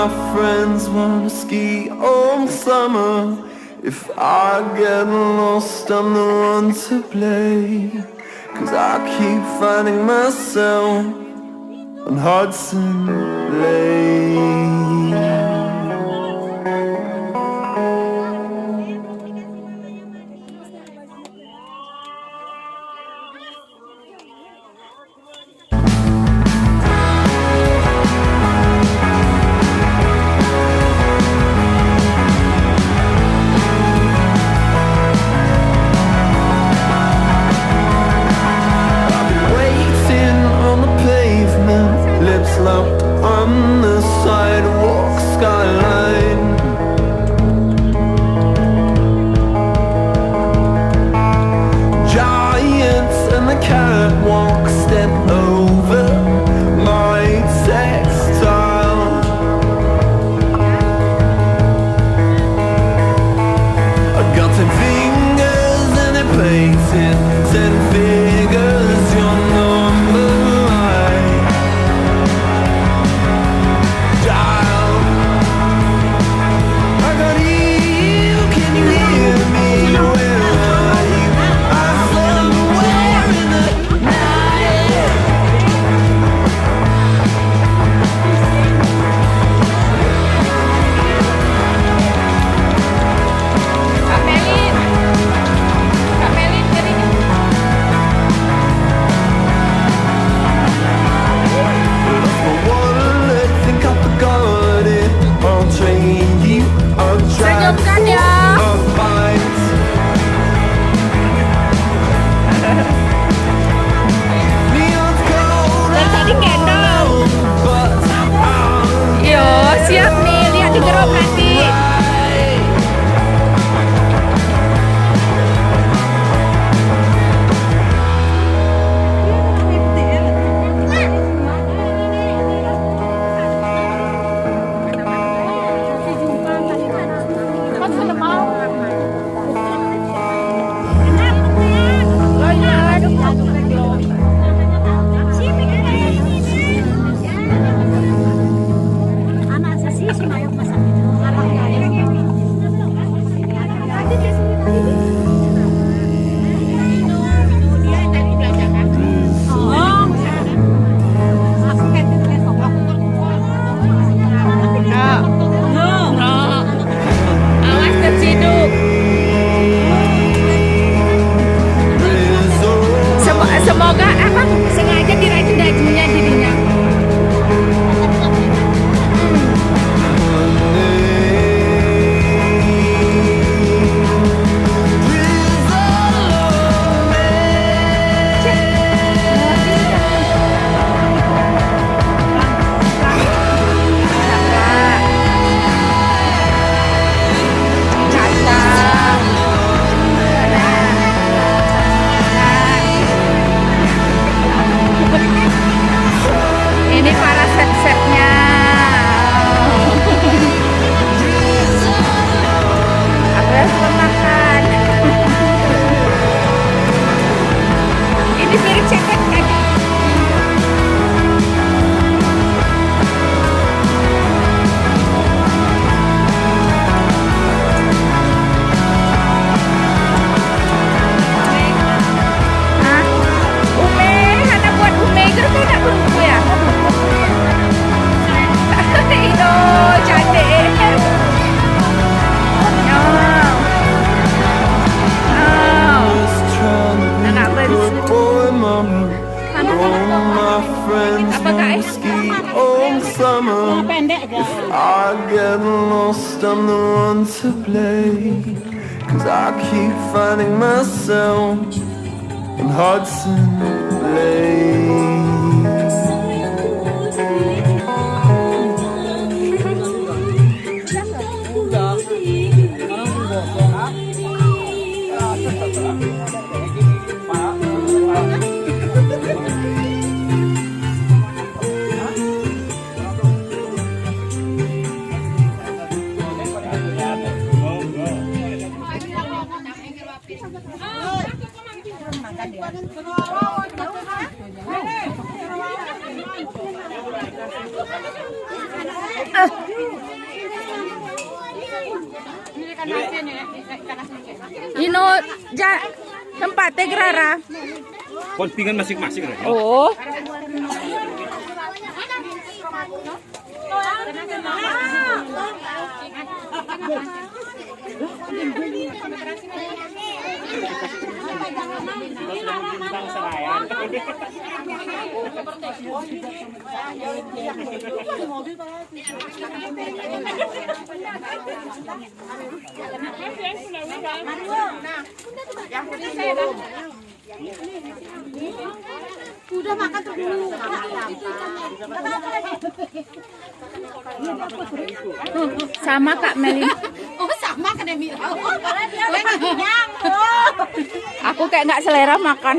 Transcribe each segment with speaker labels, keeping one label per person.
Speaker 1: my friends wanna ski all summer. If I get lost, I'm the one to blame. 'Cause I keep finding myself on Hudson Lane. Locked on the sidewalk skyline. Giants and the catwalk step over my textile. I got 10 fingers and they're painted 10 figures, your number.
Speaker 2: Senyumkan ya. Dan tadi gendong. Yo, siap nih, lihat di gerobak nanti. Semoga sengaja diracun dagingnya jadinya. Ini para chef-chefnya. Aku harus makan. Ini piring cetek kan?
Speaker 1: I get lost, I'm the one to blame. 'Cause I keep finding myself in Hudson Lane.
Speaker 2: Ino tempatnya Gerara.
Speaker 3: Kontingan masing-masing.
Speaker 2: Oh.
Speaker 4: Udah makan tuh dulu.
Speaker 2: Sama Kak Melin.
Speaker 4: Oh sama kan Emi.
Speaker 2: Aku kayak nggak selera makan.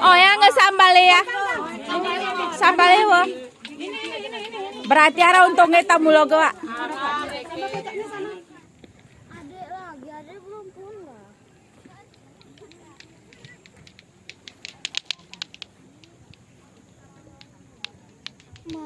Speaker 2: Oh ya nggak sambal ya? Sambal ya. Berarti ada untungnya tamu logo.